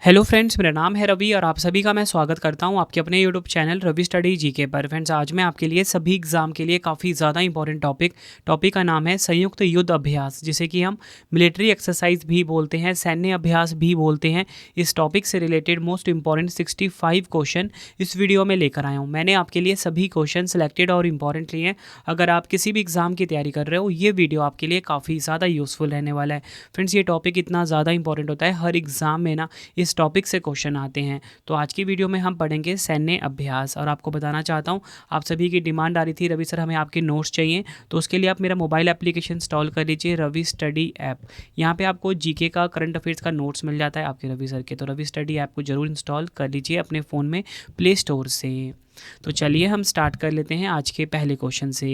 Hello friends, मेरा नाम है रवि और आप सभी का मैं स्वागत करता हूं आपके अपने YouTube channel Ravi study GK पर। फ्रेंड्स, आज मैं आपके लिए सभी एग्जाम के लिए काफ़ी ज़्यादा इंपॉर्टेंट टॉपिक का नाम है संयुक्त युद्ध अभ्यास, जिसे कि हम मिलिट्री एक्सरसाइज भी बोलते हैं, सैन्य अभ्यास भी बोलते हैं। इस टॉपिक से रिलेटेड मोस्ट इंपॉर्टेंट 65 क्वेश्चन इस वीडियो में लेकर आया हूँ। मैंने आपके लिए सभी क्वेश्चन सेलेक्टेड और इंपॉर्टेंट लिए हैं। अगर आप किसी भी एग्जाम की तैयारी कर रहे हो, ये वीडियो आपके लिए काफ़ी ज़्यादा यूजफुल रहने वाला है। फ्रेंड्स, ये टॉपिक इतना ज़्यादा इंपॉर्टेंट होता है, हर एग्जाम में ना इस टॉपिक से क्वेश्चन आते हैं। तो आज की वीडियो में हम पढ़ेंगे सैन्य अभ्यास। और आपको बताना चाहता हूँ, आप सभी की डिमांड आ रही थी, रवि सर हमें आपके नोट्स चाहिए, तो उसके लिए आप मेरा मोबाइल एप्लीकेशन इंस्टॉल कर लीजिए, रवि स्टडी ऐप। यहाँ पे आपको जीके का, करंट अफेयर्स का नोट्स मिल जाता है आपके रवि सर के। तो रवि स्टडी ऐप को जरूर इंस्टॉल कर लीजिए अपने फ़ोन में प्ले स्टोर से। तो चलिए हम स्टार्ट कर लेते हैं आज के पहले क्वेश्चन से।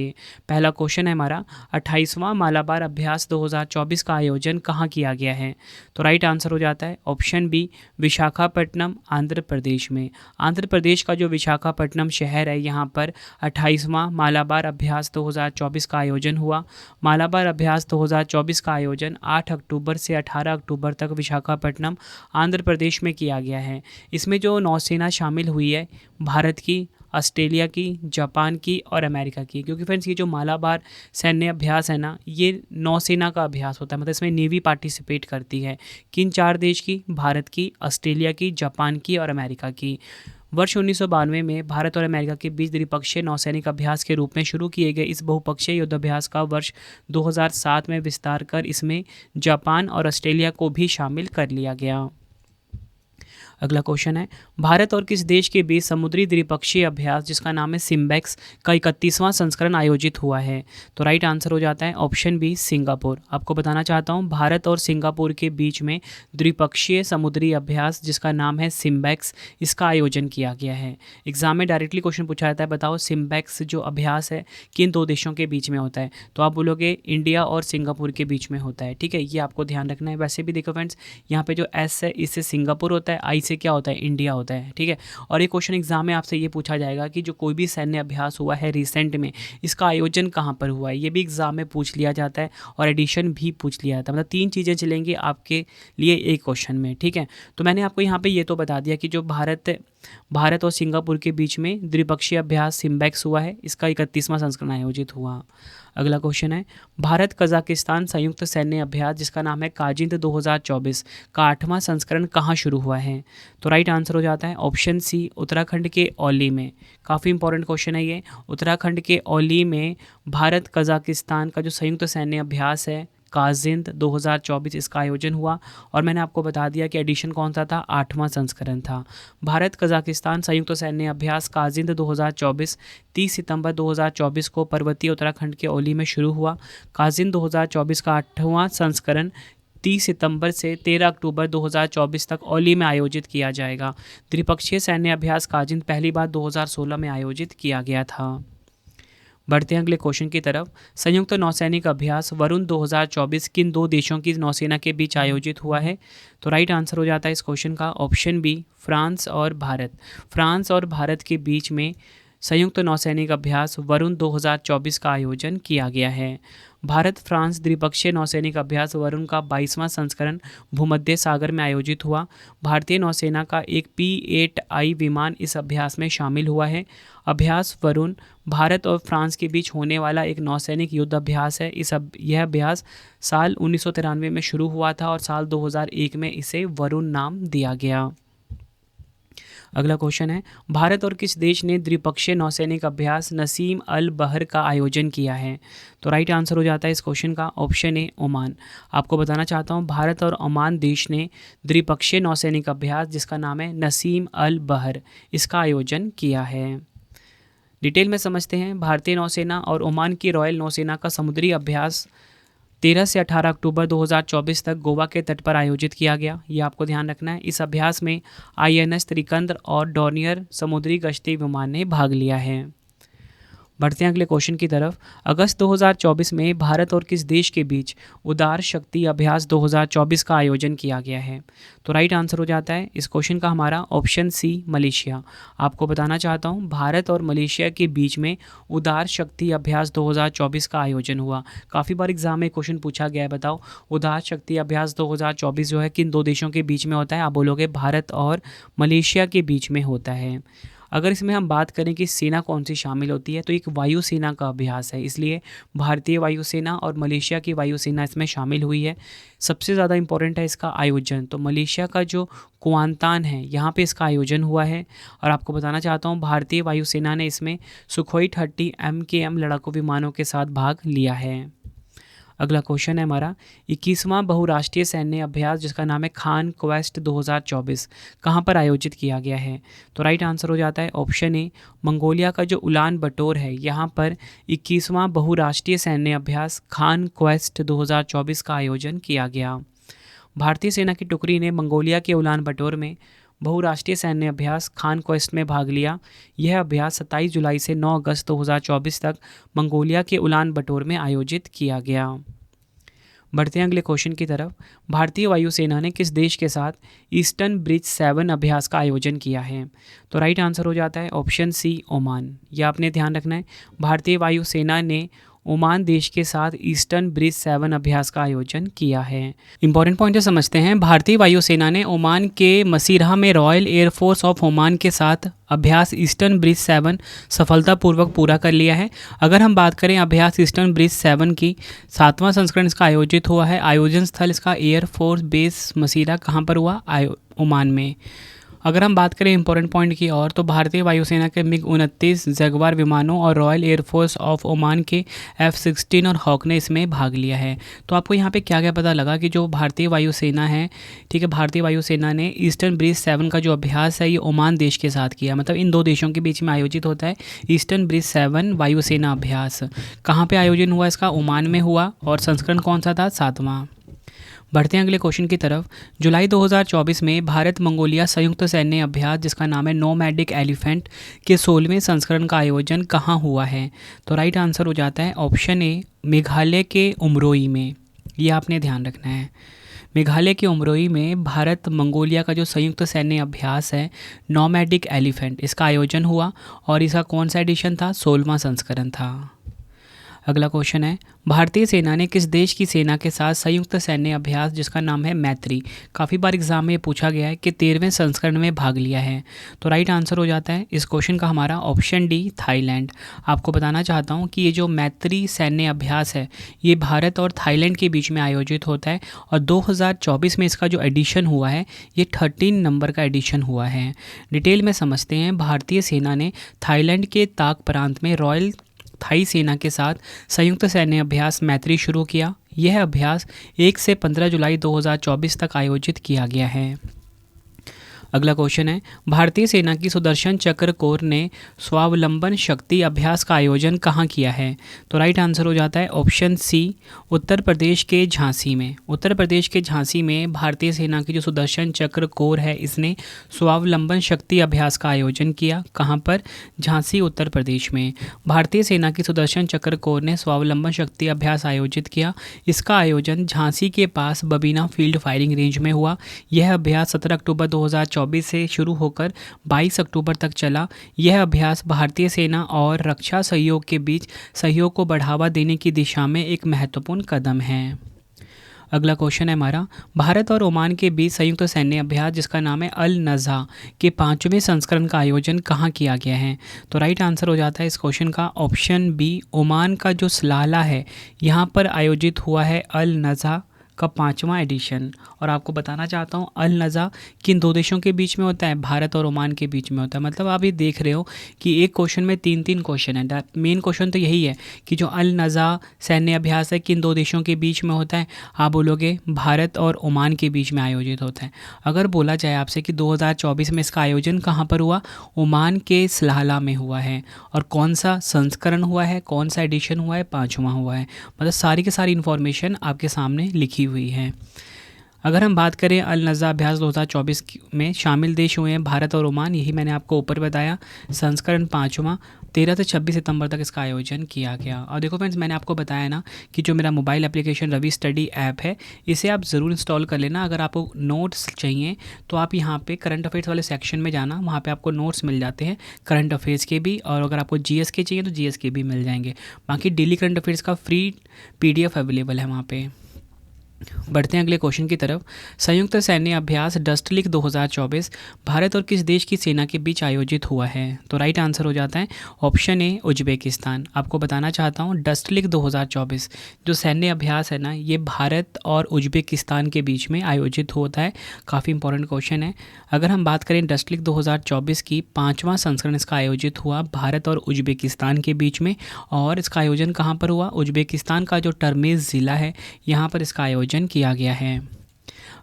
पहला क्वेश्चन है हमारा, 28वां मालाबार अभ्यास 2024 का आयोजन कहाँ किया गया है? तो राइट आंसर हो जाता है ऑप्शन बी, विशाखापट्टनम, आंध्र प्रदेश में। आंध्र प्रदेश का जो विशाखापट्टनम शहर है, यहाँ पर 28वां मालाबार अभ्यास 2024 का आयोजन हुआ। मालाबार अभ्यास 2024 का आयोजन 8 अक्टूबर से 18 अक्टूबर तक विशाखापट्टनम, आंध्र प्रदेश में किया गया है। इसमें जो नौसेना शामिल हुई है, भारत की, ऑस्ट्रेलिया की, जापान की और अमेरिका की। क्योंकि फ्रेंड्स, ये जो मालाबार सैन्य अभ्यास है ना, ये नौसेना का अभ्यास होता है, मतलब इसमें नेवी पार्टिसिपेट करती है। किन 4 देश की? भारत की, ऑस्ट्रेलिया की, जापान की और अमेरिका की। वर्ष 1992 में भारत और अमेरिका के बीच द्विपक्षीय नौसैनिक अभ्यास के रूप में शुरू किए गए इस बहुपक्षीय युद्धाभ्यास का वर्ष 2007 में विस्तार कर इसमें जापान और ऑस्ट्रेलिया को भी शामिल कर लिया गया। अगला क्वेश्चन है, भारत और किस देश के बीच समुद्री द्विपक्षीय अभ्यास जिसका नाम है सिम्बेक्स का 31वां संस्करण आयोजित हुआ है? तो राइट आंसर हो जाता है ऑप्शन बी, सिंगापुर। आपको बताना चाहता हूँ, भारत और सिंगापुर के बीच में द्विपक्षीय समुद्री अभ्यास जिसका नाम है सिम्बेक्स, इसका आयोजन किया गया है। एग्जाम में डायरेक्टली क्वेश्चन पूछा जाता है, बताओ सिम्बेक्स जो अभ्यास है किन 2 देशों के बीच में होता है? तो आप बोलोगे इंडिया और सिंगापुर के बीच में होता है। ठीक है, ये आपको ध्यान रखना है। वैसे भी देखो फ्रेंड्स, यहाँ पे जो एस है इससे सिंगापुर होता है, आई से क्या होता है? इंडिया होता है। ठीक है, और ये क्वेश्चन एग्जाम में आपसे ये पूछा जाएगा कि जो कोई भी सैन्य अभ्यास हुआ है रिसेंट में, इसका आयोजन कहाँ पर हुआ है? ये भी एग्जाम में पूछ लिया जाता है और एडिशन भी पूछ लिया जाता है। मतलब 3 चीज़ें चलेंगी आपके लिए एक क्वेश्चन में। ठीक है, तो मैंने आपको यहाँ पे ये तो बता दिया कि जो भारत और सिंगापुर के बीच में द्विपक्षीय अभ्यास सिम्बेक्स हुआ है, इसका 31वां संस्करण आयोजित हुआ। अगला क्वेश्चन है, भारत कजाकिस्तान संयुक्त सैन्य अभ्यास जिसका नाम है काजिंद 2024 का 8वां संस्करण कहाँ शुरू हुआ है? तो राइट आंसर हो जाता है ऑप्शन सी, उत्तराखंड के औली में। काफ़ी इंपॉर्टेंट क्वेश्चन है ये। उत्तराखंड के औली में भारत कजाकिस्तान का जो संयुक्त सैन्य अभ्यास है काजिंद 2024, इसका आयोजन हुआ। और मैंने आपको बता दिया कि एडिशन कौन सा था? 8वां संस्करण था। भारत कजाकिस्तान संयुक्त सैन्य अभ्यास काजिंद 2024 30 सितंबर 2024 को पर्वतीय उत्तराखंड के औली में शुरू हुआ। काजिंद 2024 का 8वां संस्करण 30 सितंबर से 13 अक्टूबर 2024 तक औली में आयोजित किया जाएगा। त्रिपक्षीय सैन्य अभ्यास काजिंद पहली बार 2016 में आयोजित किया गया था। बढ़ते हैं अगले क्वेश्चन की तरफ। संयुक्त नौसैनिक अभ्यास वरुण 2024 किन 2 देशों की नौसेना के बीच आयोजित हुआ है? तो राइट आंसर हो जाता है इस क्वेश्चन का ऑप्शन बी, फ्रांस और भारत। फ्रांस और भारत के बीच में संयुक्त नौसैनिक अभ्यास वरुण 2024 का आयोजन किया गया है। भारत फ्रांस द्विपक्षीय नौसैनिक अभ्यास वरुण का 22वां संस्करण भूमध्य सागर में आयोजित हुआ। भारतीय नौसेना का एक P-8I विमान इस अभ्यास में शामिल हुआ है। अभ्यास वरुण भारत और फ्रांस के बीच होने वाला एक नौसैनिक युद्ध अभ्यास है। यह अभ्यास साल 1993 में शुरू हुआ था और साल 2001 में इसे वरुण नाम दिया गया। अगला क्वेश्चन है, भारत और किस देश ने द्विपक्षीय नौसैनिक अभ्यास नसीम अल बहर का आयोजन किया है? तो राइट आंसर हो जाता है इस क्वेश्चन का ऑप्शन ए, ओमान। आपको बताना चाहता हूँ, भारत और ओमान देश ने द्विपक्षीय नौसैनिक अभ्यास जिसका नाम है नसीम अल बहर, इसका आयोजन किया है। डिटेल में समझते हैं। भारतीय नौसेना और ओमान की रॉयल नौसेना का समुद्री अभ्यास 13 से 18 अक्टूबर 2024 तक गोवा के तट पर आयोजित किया गया। ये आपको ध्यान रखना है। इस अभ्यास में INS त्रिकंद्र और डॉर्नियर समुद्री गश्ती विमान ने भाग लिया है। बढ़ते हैं अगले क्वेश्चन की तरफ। अगस्त 2024 में भारत और किस देश के बीच उदार शक्ति अभ्यास 2024 का आयोजन किया गया है? तो राइट आंसर हो जाता है इस क्वेश्चन का हमारा ऑप्शन सी, मलेशिया। आपको बताना चाहता हूँ, भारत और मलेशिया के बीच में उदार शक्ति अभ्यास 2024 का आयोजन हुआ। काफ़ी बार एग्जाम में क्वेश्चन पूछा गया है, बताओ उदार शक्ति अभ्यास 2024 जो है किन दो देशों के बीच में होता है? आप बोलोगे भारत और मलेशिया के बीच में होता है। अगर इसमें हम बात करें कि सेना कौन सी शामिल होती है, तो एक वायुसेना का अभ्यास है, इसलिए भारतीय वायुसेना और मलेशिया की वायुसेना इसमें शामिल हुई है। सबसे ज़्यादा इंपॉर्टेंट है इसका आयोजन, तो मलेशिया का जो कुआंतान है यहाँ पे इसका आयोजन हुआ है। और आपको बताना चाहता हूँ, भारतीय वायुसेना ने इसमें सुखोई 30 MKM लड़ाकू विमानों के साथ भाग लिया है। अगला क्वेश्चन है हमारा 21वां बहुराष्ट्रीय सैन्य अभ्यास जिसका नाम है खान क्वेस्ट 2024 कहाँ पर आयोजित किया गया है? तो राइट आंसर हो जाता है ऑप्शन ए, मंगोलिया का जो उलान बटोर है यहाँ पर 21वां बहुराष्ट्रीय सैन्य अभ्यास खान क्वेस्ट 2024 का आयोजन किया गया। भारतीय सेना की टुकड़ी ने मंगोलिया के उलान बटोर में बहुराष्ट्रीय सैन्य अभ्यास खान क्वेस्ट में भाग लिया। यह अभ्यास 27 जुलाई से 9 अगस्त 2024 तक मंगोलिया के उलान बटोर में आयोजित किया गया। बढ़ते हैं अगले क्वेश्चन की तरफ। भारतीय वायुसेना ने किस देश के साथ ईस्टर्न ब्रिज 7 अभ्यास का आयोजन किया है? तो राइट आंसर हो जाता है ऑप्शन सी, ओमान। यह आपने ध्यान रखना है, भारतीय वायुसेना ने ओमान देश के साथ ईस्टर्न ब्रिज 7 अभ्यास का आयोजन किया है। इंपॉर्टेंट पॉइंट जो समझते हैं, भारतीय वायुसेना ने ओमान के मसीरहा में रॉयल एयरफोर्स ऑफ ओमान के साथ अभ्यास ईस्टर्न ब्रिज 7 सफलतापूर्वक पूरा कर लिया है। अगर हम बात करें अभ्यास ईस्टर्न ब्रिज 7 की, 7वां संस्करण इसका आयोजित हुआ है। आयोजन स्थल इसका एयरफोर्स बेस मसीरहा कहाँ पर हुआ? ओमान में। अगर हम बात करें इंपॉर्टेंट पॉइंट की और, तो भारतीय वायुसेना के मिग 29 जगुआर विमानों और रॉयल एयरफोर्स ऑफ ओमान के F-16 और हॉक ने इसमें भाग लिया है। तो आपको यहाँ पे क्या क्या पता लगा कि जो भारतीय वायुसेना है, ठीक है, भारतीय वायुसेना ने ईस्टर्न ब्रिज 7 का जो अभ्यास है ये ओमान देश के साथ किया, मतलब इन दो देशों के बीच में आयोजित होता है ईस्टर्न ब्रिज 7 वायुसेना अभ्यास। कहाँ पर आयोजन हुआ इसका? ओमान में हुआ। और संस्करण कौन सा था? 7वां। बढ़ते हैं अगले क्वेश्चन की तरफ। जुलाई 2024 में भारत मंगोलिया संयुक्त सैन्य अभ्यास जिसका नाम है नोमैडिक एलिफेंट के 16वें संस्करण का आयोजन कहाँ हुआ है? तो राइट आंसर हो जाता है ऑप्शन ए, मेघालय के उमरोई में। ये आपने ध्यान रखना है, मेघालय के उमरोई में भारत मंगोलिया का जो संयुक्त सैन्य अभ्यास है नोमैडिक एलिफेंट, इसका आयोजन हुआ। और इसका कौन सा एडिशन था? 16वां संस्करण था। अगला क्वेश्चन है, भारतीय सेना ने किस देश की सेना के साथ संयुक्त सैन्य अभ्यास जिसका नाम है मैत्री, काफ़ी बार एग्जाम में पूछा गया है, कि 13वें संस्करण में भाग लिया है? तो राइट आंसर हो जाता है इस क्वेश्चन का हमारा ऑप्शन डी, थाईलैंड। आपको बताना चाहता हूँ कि ये जो मैत्री सैन्य अभ्यास है ये भारत और थाईलैंड के बीच में आयोजित होता है। और 2024 में इसका जो एडिशन हुआ है ये 13 नंबर का एडिशन हुआ है। डिटेल में समझते हैं। भारतीय सेना ने थाईलैंड के ताक प्रांत में रॉयल थाई सेना के साथ संयुक्त सैन्य अभ्यास मैत्री शुरू किया। यह अभ्यास 1 से 15 जुलाई 2024 तक आयोजित किया गया है। अगला क्वेश्चन है, भारतीय सेना की सुदर्शन चक्र कोर ने स्वावलंबन शक्ति अभ्यास का आयोजन कहाँ किया है? तो राइट आंसर हो जाता है ऑप्शन सी, उत्तर प्रदेश के झांसी में। उत्तर प्रदेश के झांसी में भारतीय सेना की जो सुदर्शन चक्र कोर है इसने स्वावलंबन शक्ति अभ्यास का आयोजन किया। कहाँ पर? झांसी, उत्तर प्रदेश में। भारतीय सेना की सुदर्शन चक्र कोर ने स्वावलंबन शक्ति अभ्यास आयोजित किया। इसका आयोजन झांसी के पास बबीना फील्ड फायरिंग रेंज में हुआ। यह अभ्यास 17 अक्टूबर 2024 से शुरू होकर 22 अक्टूबर तक चला। यह अभ्यास भारतीय सेना और रक्षा सहयोग के बीच सहयोग को बढ़ावा देने की दिशा में एक महत्वपूर्ण कदम है। अगला क्वेश्चन है हमारा, भारत और ओमान के बीच संयुक्त सैन्य अभ्यास जिसका नाम है अल नज़ा के 5वें संस्करण का आयोजन कहाँ किया गया है? तो राइट आंसर हो जाता है इस क्वेश्चन का ऑप्शन बी, ओमान का जो सलाला है यहाँ पर आयोजित हुआ है अल नज़ा का 5वां एडिशन। और आपको बताना चाहता हूँ अल नज़ा किन दो देशों के बीच में होता है? भारत और ओमान के बीच में होता है। मतलब आप ये देख रहे हो कि एक क्वेश्चन में 3 क्वेश्चन है। मेन क्वेश्चन तो यही है कि जो अल नज़ा सैन्य अभ्यास है किन दो देशों के बीच में होता है? आप बोलोगे भारत और ओमान के बीच में आयोजित होता है। अगर बोला जाए आपसे कि 2024 में इसका आयोजन कहाँ पर हुआ? ओमान के सलाला में हुआ है। और कौन सा संस्करण हुआ है, कौन सा एडिशन हुआ है? 5वां हुआ है। मतलब सारी की सारी इन्फॉर्मेशन आपके सामने लिखी हुई है। अगर हम बात करें अल नज़ा अभ्यास 2024 में शामिल देश हुए हैं भारत और ओमान, यही मैंने आपको ऊपर बताया। संस्करण 5वां 13 से 26 सितंबर तक इसका आयोजन किया गया। और देखो फ्रेंड्स, मैंने आपको बताया ना कि जो मेरा mobile application Ravi study app है, इसे आप ज़रूर इंस्टॉल कर लेना। अगर आपको नोट्स चाहिए तो आप यहाँ पे करंट अफेयर्स वाले सेक्शन में जाना, वहाँ पे आपको नोट्स मिल जाते हैं करंट अफेयर्स के भी, और अगर आपको जीएस के चाहिए तो जीएस के भी मिल जाएंगे। बाकी डेली करंट अफेयर्स का फ्री पीडीएफ अवेलेबल है वहाँ पे। बढ़ते हैं अगले क्वेश्चन की तरफ। संयुक्त सैन्य अभ्यास डस्टलिक 2024 भारत और किस देश की सेना के बीच आयोजित हुआ है? तो राइट आंसर हो जाता है ऑप्शन ए उज्बेकिस्तान। आपको बताना चाहता हूँ डस्टलिक 2024 जो सैन्य अभ्यास है ना, ये भारत और उज्बेकिस्तान के बीच में आयोजित होता है। काफ़ी इंपॉर्टेंट क्वेश्चन है। अगर हम बात करें डस्टलिक 2024 की 5वां संस्करण इसका आयोजित हुआ भारत और उज्बेकिस्तान के बीच में। और इसका आयोजन कहाँ पर हुआ? उज्बेकिस्तान का जो टर्मेज ज़िला है यहाँ पर इसका आयोजन किया गया है।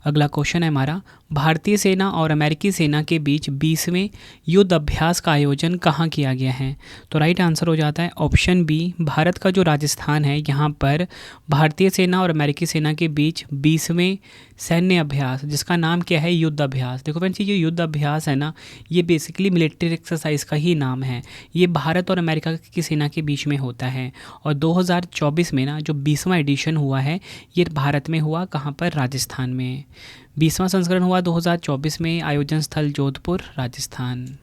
अगला क्वेश्चन है हमारा, भारतीय सेना और अमेरिकी सेना के बीच 20वें युद्ध अभ्यास का आयोजन कहाँ किया गया है? तो राइट आंसर हो जाता है ऑप्शन बी, भारत का जो राजस्थान है यहाँ पर भारतीय सेना और अमेरिकी सेना के बीच 20वें सैन्य अभ्यास, जिसका नाम क्या है? युद्ध अभ्यास। देखो फ्रेंड्स, ये जो युद्ध अभ्यास है ना, ये बेसिकली मिलिट्री एक्सरसाइज का ही नाम है। ये भारत और अमेरिका की सेना के बीच में होता है। और 2024 में ना जो 20वां एडिशन हुआ है, ये भारत में हुआ। कहाँ पर? राजस्थान में। 20वां संस्करण हुआ 2024 में। आयोजन स्थल जोधपुर, राजस्थान।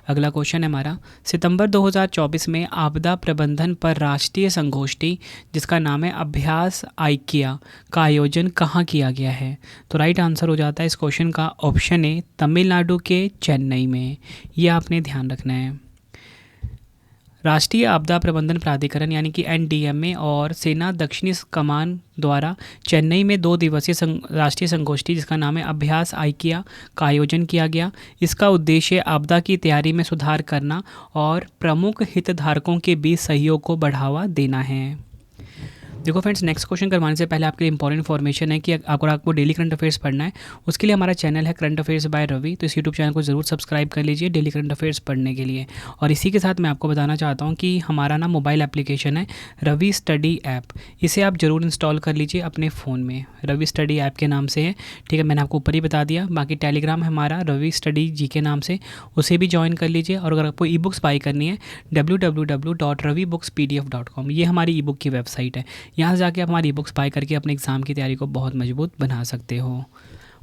अगला क्वेश्चन है हमारा, सितंबर 2024 में आपदा प्रबंधन पर राष्ट्रीय संगोष्ठी, जिसका नाम है अभ्यास आइकिया, का आयोजन कहाँ किया गया है? तो राइट आंसर हो जाता है इस क्वेश्चन का ऑप्शन ए, तमिलनाडु के चेन्नई में। ये आपने ध्यान रखना है। राष्ट्रीय आपदा प्रबंधन प्राधिकरण यानी कि एनडीएमए और सेना दक्षिणी कमान द्वारा चेन्नई में 2 दिवसीय राष्ट्रीय संगोष्ठी, जिसका नाम है अभ्यास आइकिया, का आयोजन किया गया। इसका उद्देश्य आपदा की तैयारी में सुधार करना और प्रमुख हितधारकों के बीच सहयोग को बढ़ावा देना है। देखो फ्रेंड्स, नेक्स्ट क्वेश्चन करवाने से पहले आपके लिए इंपॉर्टेंट इन्फॉर्मेशन है कि अगर आपको डेली करंट अफेयर्स पढ़ना है, उसके लिए हमारा चैनल है करंट अफेयर्स बाय रवि, तो इस यूट्यूब चैनल को ज़रूर सब्सक्राइब कर लीजिए डेली करंट अफेयर्स पढ़ने के लिए। और इसी के साथ मैं आपको बताना चाहता हूँ कि हमारा ना मोबाइल एप्लीकेशन है रवि स्टडी ऐप, इसे आप ज़रूर इंस्टॉल कर लीजिए अपने फ़ोन में। रवि स्टडी ऐप के नाम से है, ठीक है, मैंने आपको ऊपर ही बता दिया। बाकी टेलीग्राम है हमारा रवि स्टडी जी के नाम से, उसे भी ज्वाइन कर लीजिए। और अगर आपको ई बुक्स बाई करनी है www.ravibookspdf.com, ये हमारी ई बुक की वेबसाइट है। यहाँ से जाके आप हमारी बुक्स बाय करके अपने एग्ज़ाम की तैयारी को बहुत मजबूत बना सकते हो।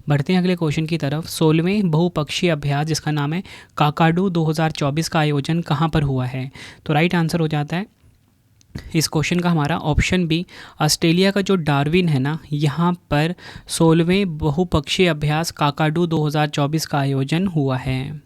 बढ़ते हैं अगले क्वेश्चन की तरफ। 16वें बहुपक्षीय अभ्यास, जिसका नाम है काकाडू 2024, का आयोजन कहाँ पर हुआ है? तो राइट आंसर हो जाता है इस क्वेश्चन का हमारा ऑप्शन बी, ऑस्ट्रेलिया का जो डार्विन है ना, यहाँ पर 16वें बहुपक्षीय अभ्यास काकाडू 2024 का आयोजन हुआ है।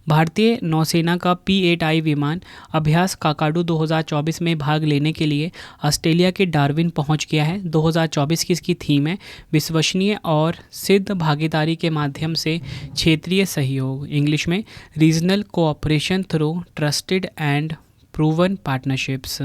भारतीय नौसेना का P-8I विमान अभ्यास काकाडू 2024 में भाग लेने के लिए ऑस्ट्रेलिया के डार्विन पहुंच गया है। 2024 की इसकी थीम है विश्वसनीय और सिद्ध भागीदारी के माध्यम से क्षेत्रीय सहयोग, इंग्लिश में regional cooperation through trusted and proven partnerships.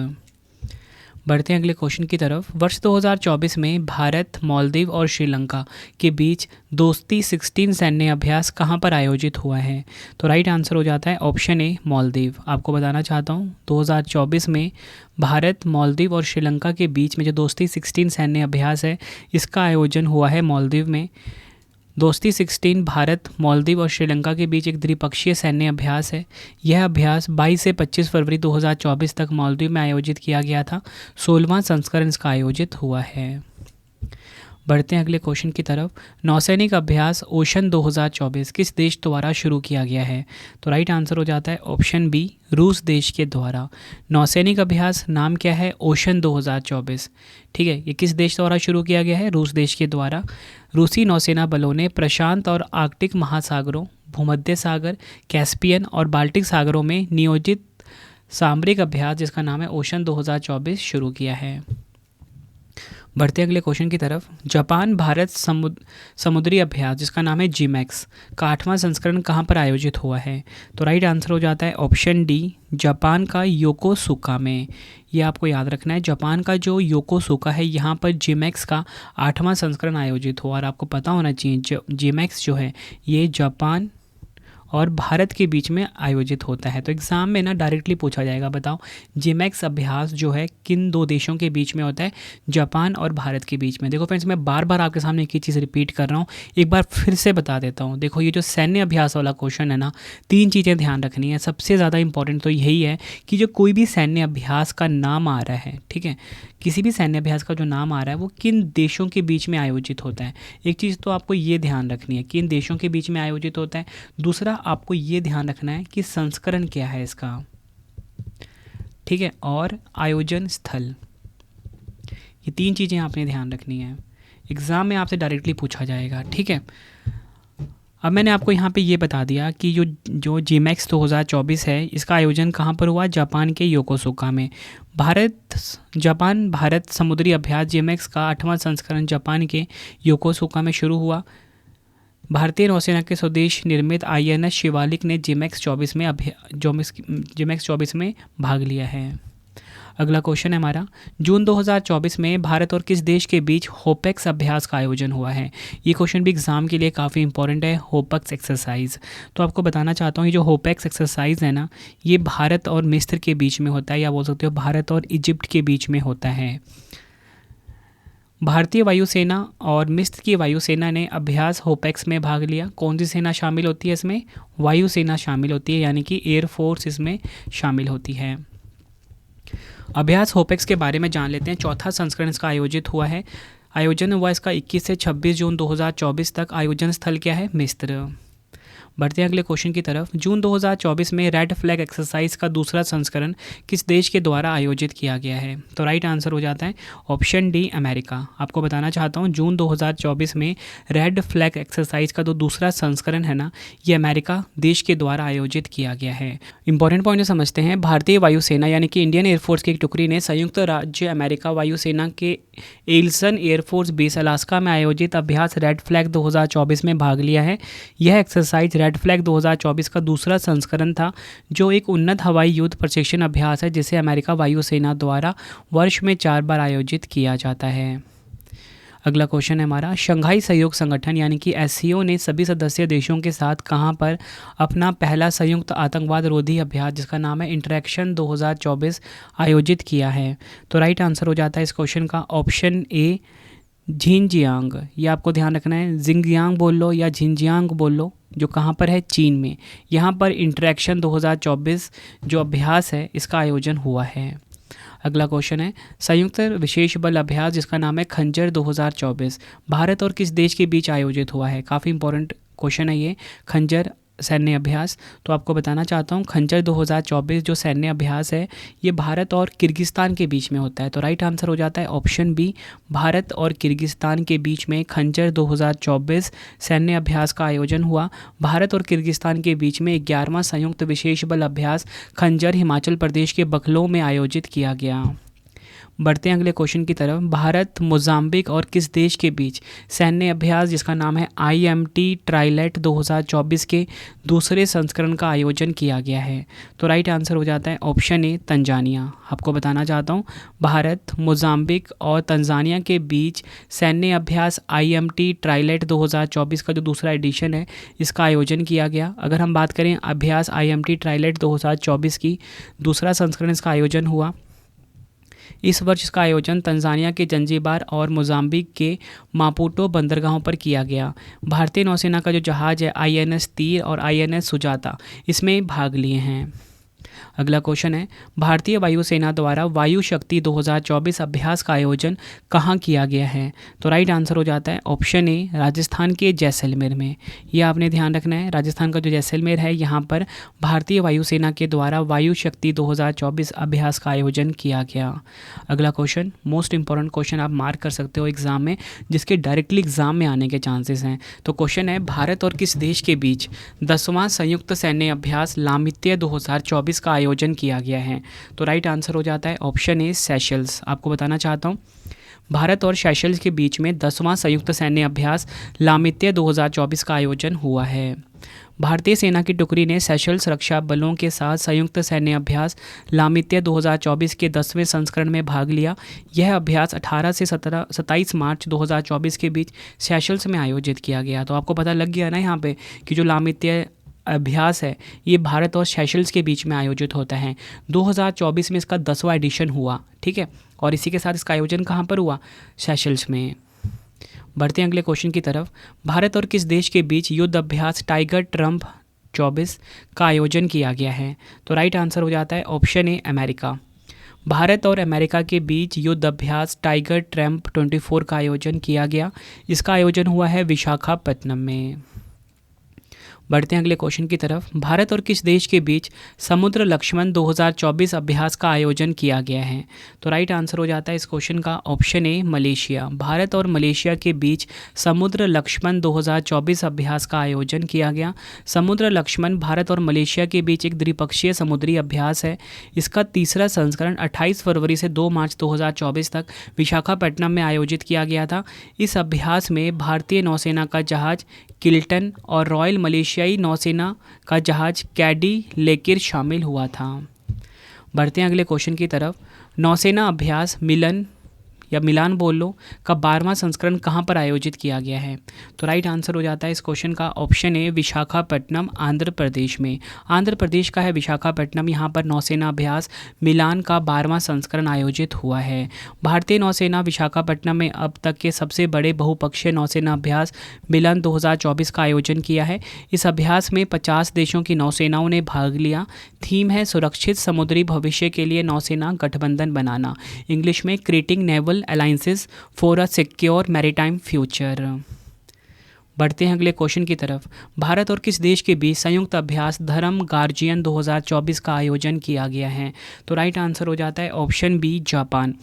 बढ़ते हैं अगले क्वेश्चन की तरफ। वर्ष 2024 में भारत, मालदीव और श्रीलंका के बीच दोस्ती 16 सैन्य अभ्यास कहाँ पर आयोजित हुआ है? तो राइट आंसर हो जाता है ऑप्शन ए, मालदीव। आपको बताना चाहता हूँ 2024 में भारत, मालदीव और श्रीलंका के बीच में जो दोस्ती 16 सैन्य अभ्यास है, इसका आयोजन हुआ है मालदीव में। दोस्ती 16 भारत, मालदीव और श्रीलंका के बीच एक द्विपक्षीय सैन्य अभ्यास है। यह अभ्यास 22 से 25 फरवरी 2024 तक मालदीव में आयोजित किया गया था। 16वां संस्करण इसका आयोजित हुआ है। बढ़ते हैं अगले क्वेश्चन की तरफ। नौसैनिक अभ्यास ओशन 2024 किस देश द्वारा शुरू किया गया है? तो राइट आंसर हो जाता है ऑप्शन बी, रूस देश के द्वारा। नौसैनिक अभ्यास नाम क्या है? ओशन 2024, ठीक है। ये किस देश द्वारा शुरू किया गया है? रूस देश के द्वारा। रूसी नौसेना बलों ने प्रशांत और आर्कटिक महासागरों, भूमध्य सागर, कैस्पियन और बाल्टिक सागरों में नियोजित सामरिक अभ्यास, जिसका नाम है ओशन 2024, शुरू किया है। बढ़ते अगले क्वेश्चन की तरफ। जापान भारत समुद्री अभ्यास, जिसका नाम है जीमैक्स, का 8वां संस्करण कहाँ पर आयोजित हुआ है? तो राइट आंसर हो जाता है ऑप्शन डी, जापान का योकोसुका में। ये आपको याद रखना है, जापान का जो योकोसुका है, यहाँ पर जीमैक्स का 8वां संस्करण आयोजित हुआ। और आपको पता होना चाहिए जीमैक्स जो है ये जापान और भारत के बीच में आयोजित होता है। तो एग्ज़ाम में ना डायरेक्टली पूछा जाएगा, बताओ जिमैक्स अभ्यास जो है किन दो देशों के बीच में होता है, जापान और भारत के बीच में। देखो फ्रेंड्स, मैं बार बार आपके सामने एक ही चीज़ रिपीट कर रहा हूँ, एक बार फिर से बता देता हूँ। देखो ये जो सैन्य अभ्यास वाला क्वेश्चन है ना, 3 चीज़ें ध्यान रखनी है। सबसे ज़्यादा इंपॉर्टेंट तो यही है कि जो कोई भी सैन्य अभ्यास का नाम आ रहा है, ठीक है, किसी भी सैन्य अभ्यास का जो नाम आ रहा है वो किन देशों के बीच में आयोजित होता है। एक चीज़ तो आपको ये ध्यान रखनी है किन देशों के बीच में आयोजित होता है। दूसरा आपको ये ध्यान रखना है कि संस्करण क्या है इसका, ठीक है, और आयोजन स्थल। ये 3 चीज़ें आपने ध्यान रखनी है, एग्ज़ाम में आपसे डायरेक्टली पूछा जाएगा, ठीक है। अब मैंने आपको यहाँ पे ये बता दिया कि जो जिमैक्स 2024 है इसका आयोजन कहाँ पर हुआ, जापान के योकोसुका में। भारत समुद्री अभ्यास जिमैक्स का 8वां संस्करण जापान के योकोसुका में शुरू हुआ। भारतीय नौसेना के स्वदेश निर्मित INS शिवालिक ने जिमैक्स 24 में भाग लिया है। अगला क्वेश्चन है हमारा, जून 2024 में भारत और किस देश के बीच होपेक्स अभ्यास का आयोजन हुआ है। ये क्वेश्चन भी एग्जाम के लिए काफ़ी इंपॉर्टेंट है, होपेक्स एक्सरसाइज। तो आपको बताना चाहता हूँ ये जो होपेक्स एक्सरसाइज है ना, ये भारत और मिस्र के बीच में होता है, या बोल सकते हो भारत और इजिप्ट के बीच में होता है। भारतीय वायुसेना और मिस्र की वायुसेना ने अभ्यास होपेक्स में भाग लिया। कौन सी सेना शामिल होती है इसमें, वायुसेना शामिल होती है, यानी कि एयरफोर्स इसमें शामिल होती है। अभ्यास होपेक्स के बारे में जान लेते हैं। 4था संस्करण इसका आयोजित हुआ है। आयोजन हुआ इसका 21 से 26 जून 2024 तक। आयोजन स्थल क्या है, मिस्र। बढ़ते हैं अगले क्वेश्चन की तरफ। जून 2024 में रेड फ्लैग एक्सरसाइज का दूसरा संस्करण किस देश के द्वारा आयोजित किया गया है। तो राइट आंसर हो जाता है ऑप्शन डी, अमेरिका। आपको बताना चाहता हूँ जून 2024 में रेड फ्लैग एक्सरसाइज का जो दूसरा संस्करण है ना, ये अमेरिका देश के द्वारा आयोजित किया गया है। इंपॉर्टेंट पॉइंट समझते हैं। भारतीय वायुसेना यानी कि इंडियन एयरफोर्स की एक टुकड़ी ने संयुक्त राज्य अमेरिका वायुसेना के एल्सन एयरफोर्स बेस अलास्का में आयोजित अभ्यास रेड फ्लैग 2024 में भाग लिया है। यह एक्सरसाइज रेड फ्लैग 2024 का दूसरा संस्करण था, जो एक उन्नत हवाई युद्ध प्रशिक्षण अभ्यास है जिसे अमेरिका वायुसेना द्वारा वर्ष में 4 बार आयोजित किया जाता है। अगला क्वेश्चन है हमारा, शंघाई सहयोग संगठन यानी कि SCO ने सभी सदस्य देशों के साथ कहां पर अपना पहला संयुक्त आतंकवाद रोधी अभ्यास जिसका नाम है इंटरेक्शन 2024 आयोजित किया है। तो राइट आंसर हो जाता है इस क्वेश्चन का ऑप्शन ए, झिंजियांग। ये आपको ध्यान रखना है, जिंगजियांग बोल लो या झिंजियांग बोल लो, जो कहाँ पर है, चीन में। यहाँ पर इंटरेक्शन 2024 जो अभ्यास है इसका आयोजन हुआ है। अगला क्वेश्चन है, संयुक्त विशेष बल अभ्यास जिसका नाम है खंजर 2024 भारत और किस देश के बीच आयोजित हुआ है। काफ़ी इंपॉर्टेंट क्वेश्चन है ये, खंजर सैन्य अभ्यास। तो आपको बताना चाहता हूँ खंजर 2024 जो सैन्य अभ्यास है ये भारत और किर्गिस्तान के बीच में होता है। तो राइट आंसर हो जाता है ऑप्शन बी, भारत और किर्गिस्तान के बीच में खंजर 2024 सैन्य अभ्यास का आयोजन हुआ। भारत और किर्गिस्तान के बीच में 11वां संयुक्त विशेष बल अभ्यास खंजर हिमाचल प्रदेश के बखलो में आयोजित किया गया। बढ़ते हैं अगले क्वेश्चन की तरफ। भारत, मोजाम्बिक और किस देश के बीच सैन्य अभ्यास जिसका नाम है IMT ट्राइलेट 2024 के दूसरे संस्करण का आयोजन किया गया है। तो राइट आंसर हो जाता है ऑप्शन ए, तंजानिया। आपको बताना चाहता हूँ भारत, मोजाम्बिक और तंजानिया के बीच सैन्य अभ्यास IMT ट्राइलेट 2024 का जो दूसरा एडिशन है इसका आयोजन किया गया। अगर हम बात करें अभ्यास IMT ट्राइलेट 2024 की, दूसरा संस्करण इसका आयोजन हुआ। इस वर्ष इसका आयोजन तंजानिया के जंजीबार और मोजाम्बिक के मापुटो बंदरगाहों पर किया गया। भारतीय नौसेना का जो जहाज़ है INS तीर और INS सुजाता इसमें भाग लिए हैं। अगला क्वेश्चन है, भारतीय वायुसेना द्वारा वायु शक्ति 2024 अभ्यास का आयोजन कहाँ किया गया है। तो राइट आंसर हो जाता है ऑप्शन ए, राजस्थान के जैसलमेर में। ये आपने ध्यान रखना है, राजस्थान का जो जैसलमेर है यहाँ पर भारतीय वायुसेना के द्वारा वायु शक्ति 2024 अभ्यास का आयोजन किया गया। अगला क्वेश्चन मोस्ट इंपॉर्टेंट क्वेश्चन आप मार्क कर सकते हो एग्जाम में, जिसके डायरेक्टली एग्जाम में आने के चांसेस हैं। तो क्वेश्चन है, भारत और किस देश के बीच 10वां संयुक्त सैन्य अभ्यास लामित्य 2024 का आयोजन किया गया है। तो राइट आंसर हो जाता है ऑप्शन ए, सेशल्स। आपको बताना चाहता हूँ भारत और सेशल्स के बीच में 10वां संयुक्त सैन्य अभ्यास लामित्य 2024 का आयोजन हुआ है। भारतीय सेना की टुकड़ी ने सेशल्स रक्षा बलों के साथ संयुक्त सैन्य अभ्यास लामित्य 2024 के 10वें संस्करण में भाग लिया। यह अभ्यास 18 से 27 मार्च 2024 के बीच सेशल्स में आयोजित किया गया। तो आपको पता लग गया ना यहाँ पे कि जो लामित्य अभ्यास है ये भारत और सेशल्स के बीच में आयोजित होता है। 2024 में इसका 10वां एडिशन हुआ, ठीक है, और इसी के साथ इसका आयोजन कहाँ पर हुआ? सेशल्स में। बढ़ते हैं अगले क्वेश्चन की तरफ। भारत और किस देश के बीच युद्ध अभ्यास टाइगर ट्रम्प 24 का आयोजन किया गया है? तो राइट आंसर हो जाता है ऑप्शन ए, अमेरिका। भारत और अमेरिका के बीच युद्ध अभ्यास टाइगर ट्रम्प 24 का आयोजन किया गया। इसका आयोजन हुआ है विशाखापत्तनम में। बढ़ते हैं अगले क्वेश्चन की तरफ। भारत और किस देश के बीच समुद्र लक्ष्मण 2024 अभ्यास का आयोजन किया गया है? तो राइट आंसर हो जाता है इस क्वेश्चन का ऑप्शन ए, मलेशिया। भारत और मलेशिया के बीच समुद्र लक्ष्मण 2024 अभ्यास का आयोजन किया गया। समुद्र लक्ष्मण भारत और मलेशिया के बीच एक द्विपक्षीय समुद्री अभ्यास है। इसका तीसरा संस्करण 28 फरवरी से 2 मार्च 2024 तक विशाखापट्टनम में आयोजित किया गया था। इस अभ्यास में भारतीय नौसेना का जहाज किल्टन और रॉयल मलेशियाई नौसेना का जहाज कैडी लेकिर शामिल हुआ था। बढ़ते हैं अगले क्वेश्चन की तरफ। नौसेना अभ्यास मिलन या मिलान बोल लो का 12वां संस्करण कहाँ पर आयोजित किया गया है? तो राइट आंसर हो जाता है इस क्वेश्चन का ऑप्शन ए, विशाखापट्टनम, आंध्र प्रदेश में। आंध्र प्रदेश का है विशाखापट्टनम। यहाँ पर नौसेना अभ्यास मिलान का 12वां संस्करण आयोजित हुआ है। भारतीय नौसेना विशाखापट्टनम में अब तक के सबसे बड़े बहुपक्षीय नौसेना अभ्यास मिलन 2024 का आयोजन किया है। इस अभ्यास में 50 देशों की नौसेनाओं ने भाग लिया। थीम है सुरक्षित समुद्री भविष्य के लिए नौसेना गठबंधन बनाना, इंग्लिश में creating naval alliances for a secure maritime future. बढ़ते हैं अगले क्वेश्चन की तरफ। भारत और किस देश के बीच संयुक्त अभ्यास धर्म गार्जियन 2024 का आयोजन किया गया है? तो राइट आंसर हो जाता है ऑप्शन बी, जापान।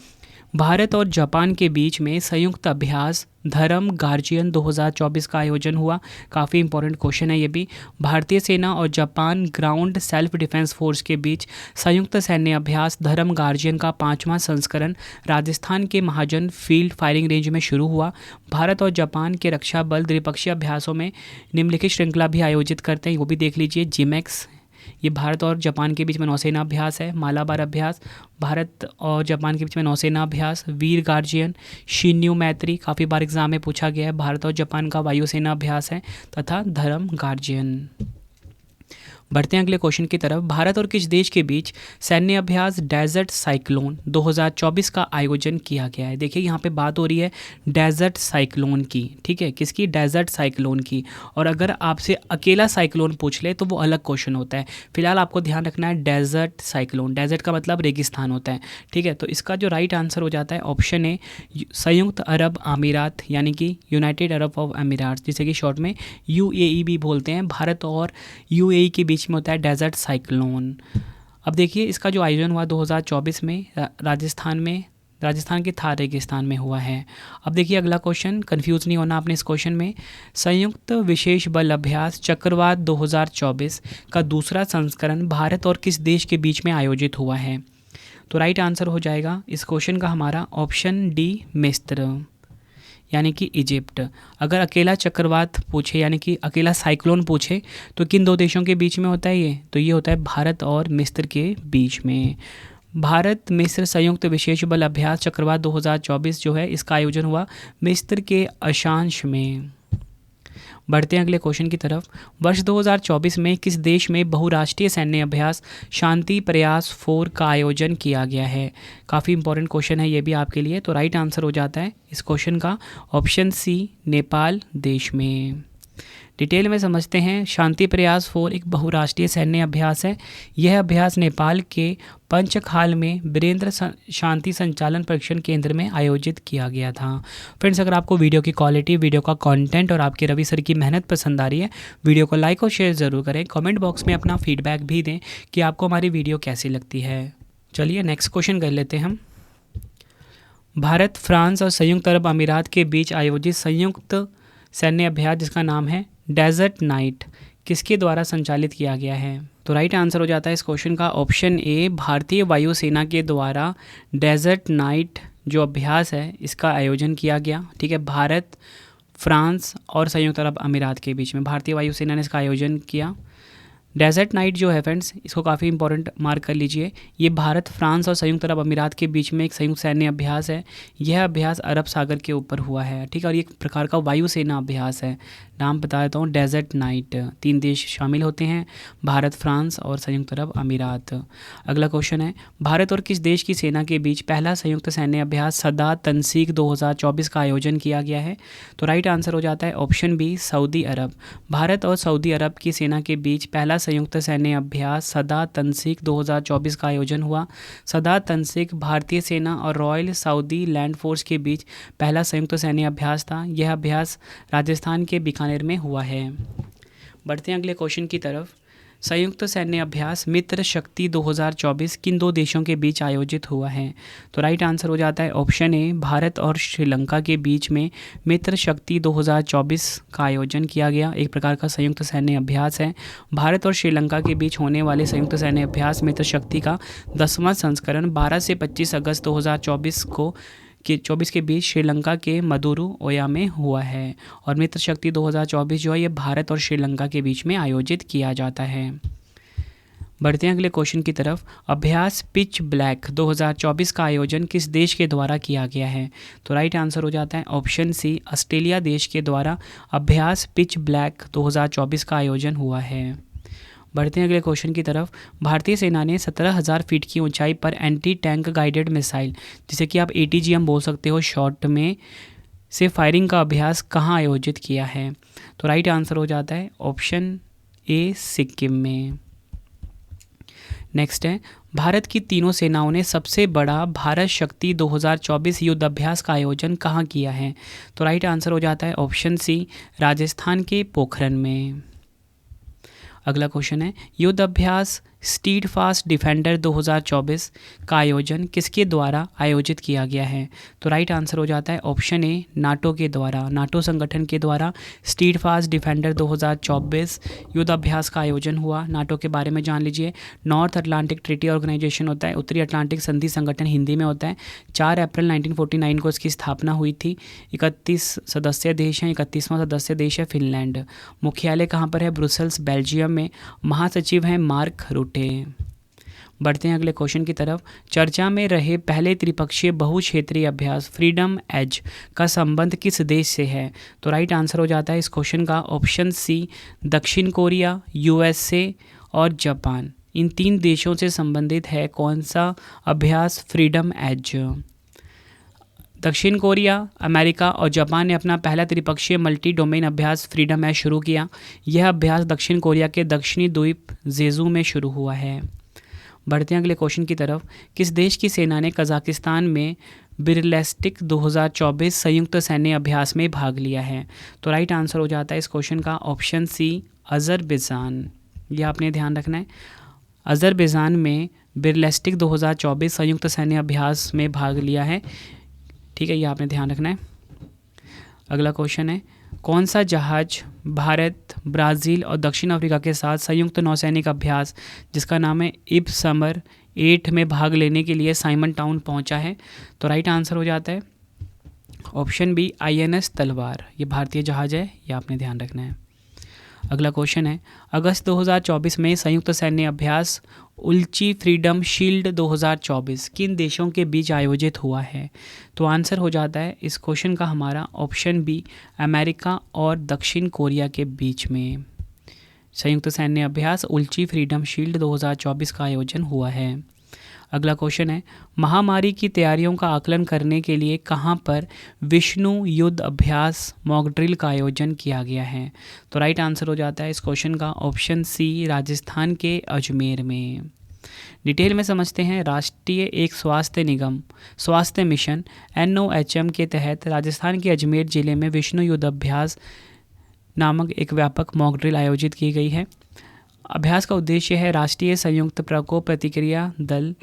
भारत और जापान के बीच में संयुक्त अभ्यास धर्म गार्जियन 2024 का आयोजन हुआ। काफ़ी इंपॉर्टेंट क्वेश्चन है ये भी। भारतीय सेना और Japan ground self defence force के बीच संयुक्त सैन्य अभ्यास धर्म गार्जियन का 5वां संस्करण राजस्थान के महाजन फील्ड फायरिंग रेंज में शुरू हुआ। भारत और जापान के रक्षा बल द्विपक्षीय अभ्यासों में निम्नलिखित श्रृंखला भी आयोजित करते हैं, वो भी देख लीजिए। जिमेक्स, ये भारत और जापान के बीच में नौसेना अभ्यास है। मालाबार अभ्यास, भारत और जापान के बीच में नौसेना अभ्यास। वीर गार्जियन, शिन्यू मैत्री, काफ़ी बार एग्जाम में पूछा गया है। भारत और जापान का वायुसेना अभ्यास है। तथा धर्म गार्जियन। बढ़ते हैं अगले क्वेश्चन की तरफ। भारत और किस देश के बीच सैन्य अभ्यास डेजर्ट साइक्लोन 2024 का आयोजन किया गया है? देखिए यहाँ पे बात हो रही है डेजर्ट साइक्लोन की, ठीक है, किसकी? डेजर्ट साइक्लोन की। और अगर आपसे अकेला साइक्लोन पूछ ले तो वो अलग क्वेश्चन होता है। फिलहाल आपको ध्यान रखना है डेजर्ट साइक्लोन। डेजर्ट का मतलब रेगिस्तान होता है, ठीक है। तो इसका जो राइट आंसर हो जाता है ऑप्शन ए, संयुक्त अरब अमीरात, यानी कि यूनाइटेड अरब ऑफ अमीरात, जिसे कि शॉर्ट में UAE भी बोलते हैं। भारत और UAE के बीच में होता है डेजर्ट साइक्लोन। अब देखिए इसका जो आयोजन हुआ 2024 में राजस्थान के थार रेगिस्तान में हुआ है। अब देखिए अगला क्वेश्चन, कंफ्यूज नहीं होना आपने इस क्वेश्चन में। संयुक्त विशेष बल अभ्यास चक्रवात 2024 का दूसरा संस्करण भारत और किस देश के बीच में आयोजित हुआ है? तो राइट आंसर हो जाएगा इस क्वेश्चन का हमारा ऑप्शन डी, मिस्र, यानी कि इजिप्ट। अगर अकेला चक्रवात पूछे यानी कि अकेला साइक्लोन पूछे तो किन दो देशों के बीच में होता है ये? तो ये होता है भारत और मिस्र के बीच में। भारत मिस्र संयुक्त विशेष बल अभ्यास चक्रवात 2024 जो है इसका आयोजन हुआ मिस्र के अक्षांश में। बढ़ते हैं अगले क्वेश्चन की तरफ। वर्ष 2024 में किस देश में बहुराष्ट्रीय सैन्य अभ्यास शांति प्रयास 4 का आयोजन किया गया है? काफ़ी इंपॉर्टेंट क्वेश्चन है ये भी आपके लिए। तो राइट आंसर हो जाता है इस क्वेश्चन का ऑप्शन सी, नेपाल देश में। डिटेल में समझते हैं। शांति प्रयास 4 एक बहुराष्ट्रीय सैन्य अभ्यास है। यह अभ्यास नेपाल के पंचखाल में वीरेंद्र शांति संचालन परीक्षण केंद्र में आयोजित किया गया था। फ्रेंड्स, अगर आपको वीडियो की क्वालिटी, वीडियो का कंटेंट और आपके रवि सर की मेहनत पसंद आ रही है, वीडियो को लाइक और शेयर ज़रूर करें। कमेंट बॉक्स में अपना फीडबैक भी दें कि आपको हमारी वीडियो कैसी लगती है। चलिए नेक्स्ट क्वेश्चन कर लेते हैं हम। भारत, फ्रांस और संयुक्त अरब अमीरात के बीच आयोजित संयुक्त सैन्य अभ्यास जिसका नाम है डेजर्ट नाइट किसके द्वारा संचालित किया गया है? तो राइट आंसर हो जाता है इस क्वेश्चन का ऑप्शन ए, भारतीय वायुसेना के द्वारा डेजर्ट नाइट जो अभ्यास है इसका आयोजन किया गया, ठीक है। भारत, फ्रांस और संयुक्त अरब अमीरात के बीच में भारतीय वायुसेना ने इसका आयोजन किया। डेजर्ट नाइट जो है फ्रेंड्स, इसको काफ़ी इंपॉर्टेंट मार्क कर लीजिए। ये भारत, फ्रांस और संयुक्त अरब अमीरात के बीच में एक संयुक्त सैन्य अभ्यास है। यह अभ्यास अरब सागर के ऊपर हुआ है, ठीक है। और ये एक प्रकार का वायुसेना अभ्यास है। नाम बता देता हूँ, डेजर्ट नाइट। 3 देश शामिल होते हैं, भारत, फ्रांस और संयुक्त अरब अमीरात। अगला क्वेश्चन है, भारत और किस देश की सेना के बीच पहला संयुक्त सैन्य अभ्यास सदा तनसीक 2024 का आयोजन किया गया है? तो राइट आंसर हो जाता है ऑप्शन बी, सऊदी अरब। भारत और सऊदी अरब की सेना के बीच पहला संयुक्त सैन्य अभ्यास सदा तनसीक 2024 का आयोजन हुआ। सदा तनसीक भारतीय सेना और रॉयल सऊदी लैंड फोर्स के बीच पहला संयुक्त सैन्य अभ्यास था। यह अभ्यास राजस्थान के बीकानेर में हुआ है। बढ़ते हैं अगले क्वेश्चन की तरफ। संयुक्त सैन्य अभ्यास मित्र शक्ति 2024 किन 2 देशों के बीच आयोजित हुआ है? तो राइट आंसर हो जाता है ऑप्शन ए, भारत और श्रीलंका के बीच में मित्र शक्ति 2024 का आयोजन किया गया। एक प्रकार का संयुक्त सैन्य अभ्यास है। भारत और श्रीलंका के बीच होने वाले संयुक्त सैन्य अभ्यास मित्र शक्ति का 10वां संस्करण 12 से 25 अगस्त 2024 के बीच श्रीलंका के मदुरु ओया में हुआ है। और मित्र शक्ति 2024 जो है ये भारत और श्रीलंका के बीच में आयोजित किया जाता है। बढ़ते हैं अगले क्वेश्चन की तरफ। अभ्यास पिच ब्लैक 2024 का आयोजन किस देश के द्वारा किया गया है? तो राइट आंसर हो जाता है ऑप्शन सी, ऑस्ट्रेलिया देश के द्वारा अभ्यास पिच ब्लैक 2024 का आयोजन हुआ है। बढ़ते हैं अगले क्वेश्चन की तरफ। भारतीय सेना ने 17,000 फीट की ऊंचाई पर एंटी टैंक गाइडेड मिसाइल, जिसे कि आप ATGM बोल सकते हो शॉर्ट में, से फायरिंग का अभ्यास कहाँ आयोजित किया है? तो राइट आंसर हो जाता है ऑप्शन ए, सिक्किम में। नेक्स्ट है, भारत की तीनों सेनाओं ने सबसे बड़ा भारत शक्ति 2024 युद्ध अभ्यास का आयोजन कहाँ किया है? तो राइट आंसर हो जाता है ऑप्शन सी, राजस्थान के पोखरन में। अगला क्वेश्चन है, युद्ध अभ्यास स्टीड फास्ट डिफेंडर 2024 का आयोजन किसके द्वारा आयोजित किया गया है? तो राइट आंसर हो जाता है ऑप्शन ए, नाटो के द्वारा, नाटो संगठन के द्वारा स्टीड फास्ट डिफेंडर 2024 युद्ध अभ्यास का आयोजन हुआ। नाटो के बारे में जान लीजिए। नॉर्थ अटलांटिक ट्रीटी ऑर्गेनाइजेशन होता है, उत्तरी अटलांटिक संधि संगठन हिंदी में होता है। 4 अप्रैल 1949 को इसकी स्थापना हुई थी। 31 सदस्य देश हैं, 31वां सदस्य देश है फिनलैंड। मुख्यालय कहाँ पर है? ब्रुसेल्स, बेल्जियम में। महासचिव हैं मार्क रूटे। बढ़ते हैं अगले क्वेश्चन की तरफ। चर्चा में रहे पहले त्रिपक्षीय बहुक्षेत्रीय अभ्यास फ्रीडम एज का संबंध किस देश से है? तो राइट आंसर हो जाता है इस क्वेश्चन का ऑप्शन सी, दक्षिण कोरिया, USA और जापान। इन 3 देशों से संबंधित है कौन सा अभ्यास फ्रीडम एज? दक्षिण कोरिया, अमेरिका और जापान ने अपना पहला त्रिपक्षीय मल्टी डोमेन अभ्यास फ्रीडम एज शुरू किया। यह अभ्यास दक्षिण कोरिया के दक्षिणी द्वीप जेजू में शुरू हुआ है। बढ़ते हैं अगले क्वेश्चन की तरफ। किस देश की सेना ने कजाकिस्तान में बिरलेस्टिक 2024 संयुक्त सैन्य अभ्यास में भाग लिया है? तो राइट आंसर हो जाता है इस क्वेश्चन का ऑप्शन सी, अजरबैजान। यह आपने ध्यान रखना है। अजरबैजान में बिरलेस्टिक 2024 संयुक्त सैन्य अभ्यास में भाग लिया है, ठीक है, ये आपने ध्यान रखना है। अगला क्वेश्चन है, कौन सा जहाज भारत, ब्राज़ील और दक्षिण अफ्रीका के साथ संयुक्त नौसैनिक अभ्यास जिसका नाम है इब समर 8 में भाग लेने के लिए साइमन टाउन पहुंचा है? तो राइट आंसर हो जाता है ऑप्शन बी, INS तलवार। ये भारतीय जहाज है, ये आपने ध्यान रखना है। अगला क्वेश्चन है, अगस्त 2024 में संयुक्त सैन्य अभ्यास उल्ची फ्रीडम शील्ड 2024 किन देशों के बीच आयोजित हुआ है? तो आंसर हो जाता है इस क्वेश्चन का हमारा ऑप्शन बी, अमेरिका और दक्षिण कोरिया के बीच में संयुक्त सैन्य अभ्यास उल्ची फ्रीडम शील्ड 2024 का आयोजन हुआ है। अगला क्वेश्चन है, महामारी की तैयारियों का आकलन करने के लिए कहां पर विष्णु युद्ध अभ्यास मॉक ड्रिल का आयोजन किया गया है? तो राइट आंसर हो जाता है इस क्वेश्चन का ऑप्शन सी, राजस्थान के अजमेर में। डिटेल में समझते हैं। राष्ट्रीय एक स्वास्थ्य मिशन NOHM के तहत राजस्थान के अजमेर जिले में विष्णु युद्ध अभ्यास नामक एक व्यापक मॉक ड्रिल आयोजित की गई है। अभ्यास का उद्देश्य है राष्ट्रीय संयुक्त प्रकोप प्रतिक्रिया दल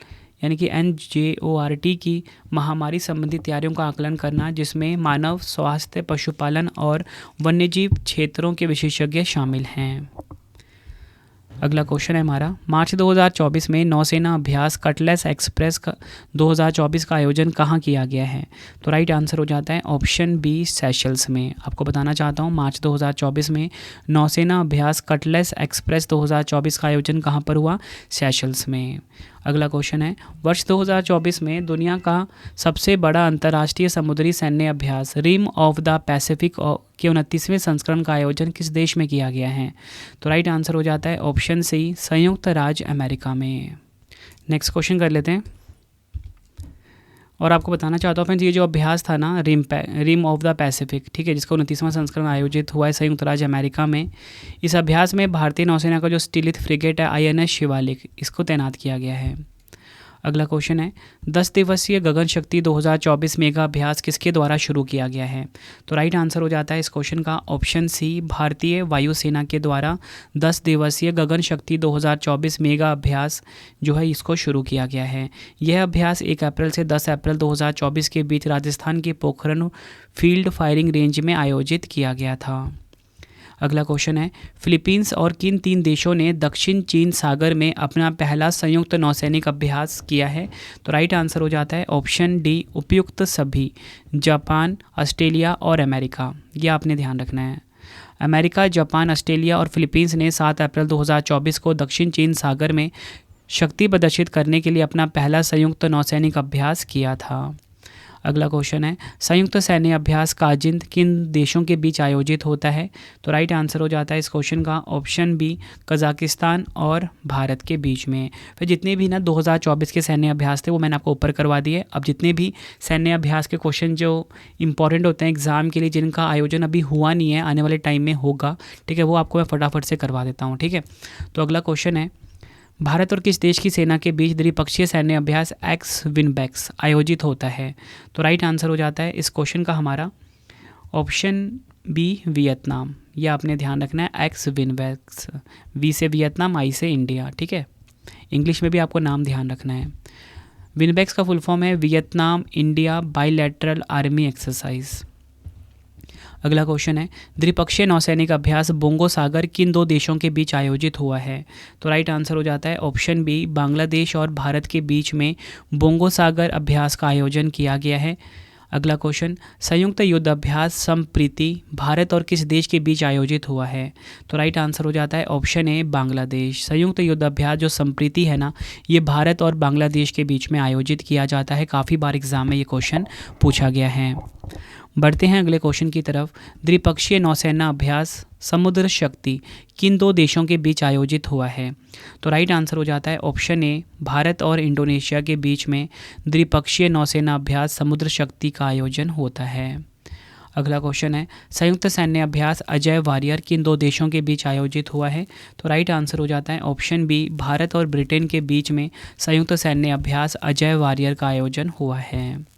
यानी कि NJORT की महामारी संबंधी तैयारियों का आकलन करना, जिसमें मानव स्वास्थ्य, पशुपालन और वन्यजीव क्षेत्रों के विशेषज्ञ शामिल हैं। अगला क्वेश्चन है हमारा, मार्च 2024 में नौसेना अभ्यास कटलेस एक्सप्रेस का 2024 का आयोजन कहाँ किया गया है? तो राइट आंसर हो जाता है ऑप्शन बी, सेशल्स में। आपको बताना चाहता हूँ मार्च 2024 में नौसेना अभ्यास कटलेस एक्सप्रेस 2024 का आयोजन कहाँ पर हुआ? सेशल्स में। अगला क्वेश्चन है, वर्ष 2024 में दुनिया का सबसे बड़ा अंतर्राष्ट्रीय समुद्री सैन्य अभ्यास रिम ऑफ द पैसिफिक के 29वें संस्करण का आयोजन किस देश में किया गया है? तो राइट आंसर हो जाता है ऑप्शन सी, संयुक्त राज्य अमेरिका में। नेक्स्ट क्वेश्चन कर लेते हैं और आपको बताना चाहता हूँ फ्रेंड्स, ये जो अभ्यास था ना रिम ऑफ द पैसिफिक, ठीक है, जिसका 29वां संस्करण आयोजित हुआ है संयुक्त राज्य अमेरिका में। इस अभ्यास में भारतीय नौसेना का जो स्टीलिथ फ्रिगेट है INS शिवालिक, इसको तैनात किया गया है। अगला क्वेश्चन है, 10 दिवसीय गगन शक्ति 2024 मेगा अभ्यास किसके द्वारा शुरू किया गया है? तो राइट आंसर हो जाता है इस क्वेश्चन का ऑप्शन सी, भारतीय वायुसेना के द्वारा 10 दिवसीय गगन शक्ति 2024 मेगा अभ्यास जो है इसको शुरू किया गया है। यह अभ्यास 1 अप्रैल से 10 अप्रैल 2024 के बीच राजस्थान के पोखरण फील्ड फायरिंग रेंज में आयोजित किया गया था। अगला क्वेश्चन है, फिलीपींस और किन 3 देशों ने दक्षिण चीन सागर में अपना पहला संयुक्त नौसैनिक अभ्यास किया है? तो राइट आंसर हो जाता है ऑप्शन डी, उपयुक्त सभी, जापान, ऑस्ट्रेलिया और अमेरिका। ये आपने ध्यान रखना है। अमेरिका, जापान, ऑस्ट्रेलिया और फिलीपींस ने 7 अप्रैल 2024 को दक्षिण चीन सागर में शक्ति प्रदर्शित करने के लिए अपना पहला संयुक्त नौसैनिक अभ्यास किया था। अगला क्वेश्चन है, संयुक्त सैन्य अभ्यास काजिंद किन देशों के बीच आयोजित होता है? तो राइट आंसर हो जाता है इस क्वेश्चन का ऑप्शन बी, कजाकिस्तान और भारत के बीच में। फिर जितने भी ना 2024 के सैन्य अभ्यास थे वो मैंने आपको ऊपर करवा दिए। अब जितने भी सैन्य अभ्यास के क्वेश्चन जो इंपॉर्टेंट होते हैं एग्जाम के लिए, जिनका आयोजन अभी हुआ नहीं है, आने वाले टाइम में होगा, ठीक है, वो आपको मैं फटाफट से करवा देता हूँ, ठीक है। तो अगला क्वेश्चन है, भारत और किस देश की सेना के बीच द्विपक्षीय सैन्य अभ्यास एक्स विनबैक्स आयोजित होता है? तो राइट आंसर हो जाता है इस क्वेश्चन का हमारा ऑप्शन बी, वियतनाम। ये आपने ध्यान रखना है, एक्स विनबैक्स, वी से वियतनाम, आई से इंडिया, ठीक है। इंग्लिश में भी आपको नाम ध्यान रखना है। विनबैक्स का फुल फॉर्म है Vietnam India bilateral army exercise. अगला क्वेश्चन है, द्विपक्षीय नौसैनिक अभ्यास बोंगो सागर किन 2 देशों के बीच आयोजित हुआ है? तो राइट आंसर हो जाता है ऑप्शन बी, बांग्लादेश और भारत के बीच में बोंगो सागर अभ्यास का आयोजन किया गया है। अगला क्वेश्चन, संयुक्त युद्ध अभ्यास संप्रीति भारत और किस देश के बीच आयोजित हुआ है? तो राइट आंसर हो जाता है ऑप्शन ए, बांग्लादेश। संयुक्त युद्ध अभ्यास जो संप्रीति है ना, ये भारत और बांग्लादेश के बीच में आयोजित किया जाता है। काफ़ी बार एग्जाम में ये क्वेश्चन पूछा गया है। बढ़ते हैं अगले क्वेश्चन की तरफ, द्विपक्षीय नौसेना अभ्यास समुद्र शक्ति किन 2 देशों के बीच आयोजित हुआ है? तो राइट आंसर हो जाता है ऑप्शन ए, भारत और इंडोनेशिया के बीच में द्विपक्षीय नौसेना अभ्यास समुद्र शक्ति का आयोजन होता है। अगला क्वेश्चन है, संयुक्त सैन्य अभ्यास अजय वारियर किन 2 देशों के बीच आयोजित हुआ है? तो राइट आंसर हो जाता है ऑप्शन बी, भारत और ब्रिटेन के बीच में संयुक्त सैन्य अभ्यास अजय वारियर का आयोजन हुआ है।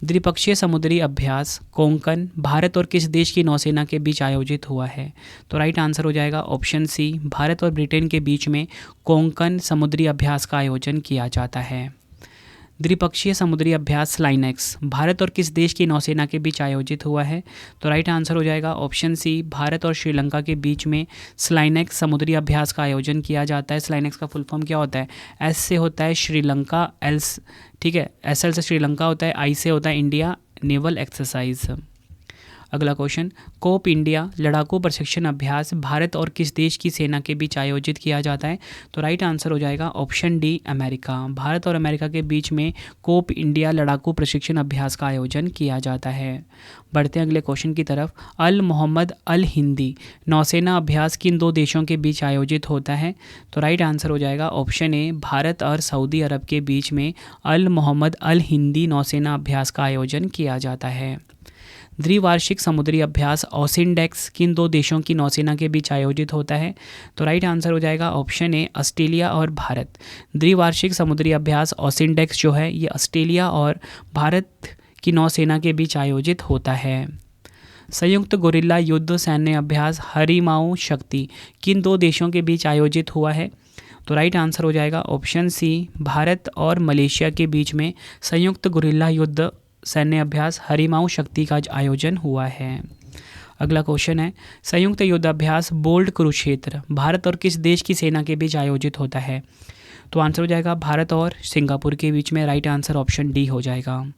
द्विपक्षीय समुद्री अभ्यास कोंकण भारत और किस देश की नौसेना के बीच आयोजित हुआ है? तो राइट आंसर हो जाएगा ऑप्शन सी, भारत और ब्रिटेन के बीच में कोंकण समुद्री अभ्यास का आयोजन किया जाता है। द्विपक्षीय समुद्री अभ्यास स्लाइनेक्स भारत और किस देश की नौसेना के बीच आयोजित हुआ है? तो राइट आंसर हो जाएगा ऑप्शन सी, भारत और श्रीलंका के बीच में स्लाइनेक्स समुद्री अभ्यास का आयोजन किया जाता है। स्लाइनेक्स का फुल फॉर्म क्या होता है? एस से होता है श्रीलंका, एल, ठीक है, SL से श्रीलंका होता है, आई से होता है इंडिया नेवल एक्सरसाइज। अगला क्वेश्चन, कोप इंडिया लड़ाकू प्रशिक्षण अभ्यास भारत और किस देश की सेना के बीच आयोजित किया जाता है? तो राइट आंसर हो जाएगा ऑप्शन डी, अमेरिका। भारत और अमेरिका के बीच में कोप इंडिया लड़ाकू प्रशिक्षण अभ्यास का आयोजन किया जाता है। बढ़ते हैं अगले क्वेश्चन की तरफ, अल मोहम्मद अल हिंदी नौसेना अभ्यास किन 2 देशों के बीच आयोजित होता है? तो राइट आंसर हो जाएगा ऑप्शन ए, भारत और सऊदी अरब के बीच में अल मोहम्मद अल हिंदी नौसेना अभ्यास का आयोजन किया जाता है। द्विवार्षिक समुद्री अभ्यास ओसिनडेक्स किन 2 देशों की नौसेना के बीच आयोजित होता है? तो राइट आंसर हो जाएगा ऑप्शन ए, ऑस्ट्रेलिया और भारत। द्विवार्षिक समुद्री अभ्यास ओसिनडेक्स जो है ये ऑस्ट्रेलिया और भारत की नौसेना के बीच आयोजित होता है। संयुक्त गुरिल्ला युद्ध सैन्य अभ्यास हरिमाऊ शक्ति किन 2 देशों के बीच आयोजित हुआ है? तो राइट आंसर हो जाएगा ऑप्शन सी, भारत और मलेशिया के बीच में संयुक्त गुरिल्ला युद्ध सैन्य अभ्यास हरिमाऊ शक्ति का आयोजन हुआ है। अगला क्वेश्चन है, संयुक्त युद्धाभ्यास बोल्ड कुरुक्षेत्र भारत और किस देश की सेना के बीच आयोजित होता है? तो आंसर हो जाएगा भारत और सिंगापुर के बीच में। राइट आंसर ऑप्शन डी हो जाएगा।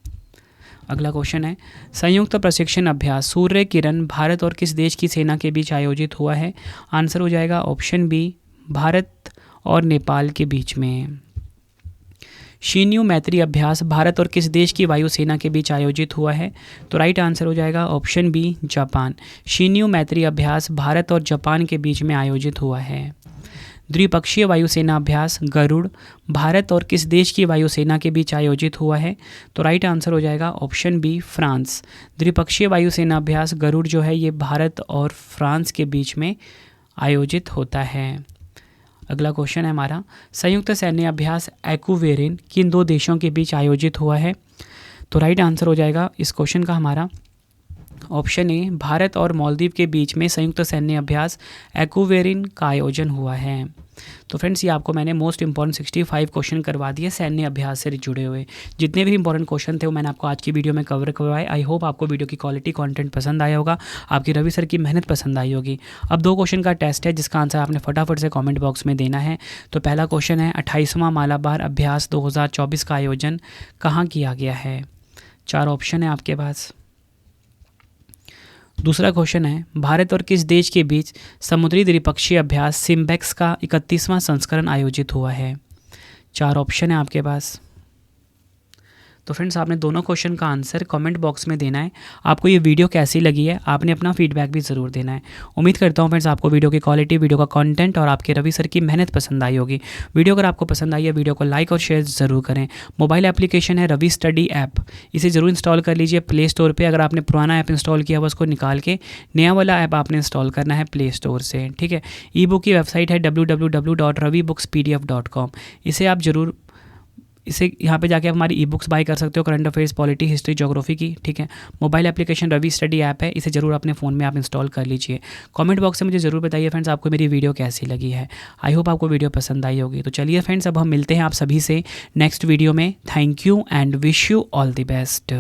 अगला क्वेश्चन है, संयुक्त प्रशिक्षण अभ्यास सूर्य किरण भारत और किस देश की सेना के बीच आयोजित हुआ है? आंसर हो जाएगा ऑप्शन बी भारत और नेपाल के बीच में। शीन्यू मैत्री अभ्यास भारत और किस देश की वायुसेना के बीच आयोजित हुआ है? तो राइट आंसर हो जाएगा ऑप्शन बी जापान। शीन्यू मैत्री अभ्यास भारत और जापान के बीच में आयोजित हुआ है। द्विपक्षीय वायुसेना अभ्यास गरुड़ भारत और किस देश की वायुसेना के बीच आयोजित हुआ है? तो राइट आंसर हो जाएगा ऑप्शन बी फ्रांस। द्विपक्षीय वायुसेना अभ्यास गरुड़ जो है ये भारत और फ्रांस के बीच में आयोजित होता है। अगला क्वेश्चन है हमारा, संयुक्त सैन्य अभ्यास एक्वेरिन किन दो देशों के बीच आयोजित हुआ है? तो राइट आंसर हो जाएगा इस क्वेश्चन का हमारा ऑप्शन ए भारत और मालदीव के बीच में संयुक्त सैन्य अभ्यास एक्वेरिन का आयोजन हुआ है। तो फ्रेंड्स ये आपको मैंने मोस्ट इंपॉर्टेंट 65 क्वेश्चन करवा दिए सैन्य अभ्यास से जुड़े हुए। जितने भी इंपॉर्टेंट क्वेश्चन थे वो मैंने आपको आज की वीडियो में कवर करवाए। आई होप आपको वीडियो की क्वालिटी कंटेंट पसंद आया होगा, आपकी रवि सर की मेहनत पसंद आई होगी। अब 2 क्वेश्चन का टेस्ट है जिसका आंसर आपने फटाफट से कॉमेंट बॉक्स में देना है। तो पहला क्वेश्चन है, 28वां मालाबार अभ्यास 2024 का आयोजन कहाँ किया गया है? 4 ऑप्शन है आपके पास। दूसरा क्वेश्चन है, भारत और किस देश के बीच समुद्री द्विपक्षीय अभ्यास सिम्बेक्स का 31वां संस्करण आयोजित हुआ है? 4 ऑप्शन है आपके पास। तो फ्रेंड्स आपने दोनों क्वेश्चन का आंसर कमेंट बॉक्स में देना है। आपको ये वीडियो कैसी लगी है आपने अपना फीडबैक भी ज़रूर देना है। उम्मीद करता हूँ फ्रेंड्स आपको वीडियो की क्वालिटी, वीडियो का कंटेंट और आपके रवि सर की मेहनत पसंद आई होगी। वीडियो अगर आपको पसंद आई है वीडियो को लाइक और शेयर ज़रूर करें। मोबाइल एप्लीकेशन है रवि स्टडी ऐप, इसे ज़रूर इंस्टॉल कर लीजिए प्ले स्टोर पर। अगर आपने पुराना ऐप इंस्टॉल किया हुआ उसको निकाल के नया वाला ऐप आपने इंस्टॉल करना है प्ले स्टोर से, ठीक है। ई बुक की वेबसाइट है www.ravibookspdf.com। इसे यहाँ पे जाके आप हमारी ई बुक्स बाय कर सकते हो, current affairs, polity, history, geography की, ठीक है। Mobile application Ravi study app है, इसे जरूर अपने फ़ोन में आप इंस्टॉल कर लीजिए। कमेंट बॉक्स में मुझे ज़रूर बताइए फ्रेंड्स आपको मेरी वीडियो कैसी लगी है। आई होप आपको वीडियो पसंद आई होगी। तो चलिए फ्रेंड्स अब हम मिलते हैं आप सभी से नेक्स्ट वीडियो में। Thank you and wish you all the best.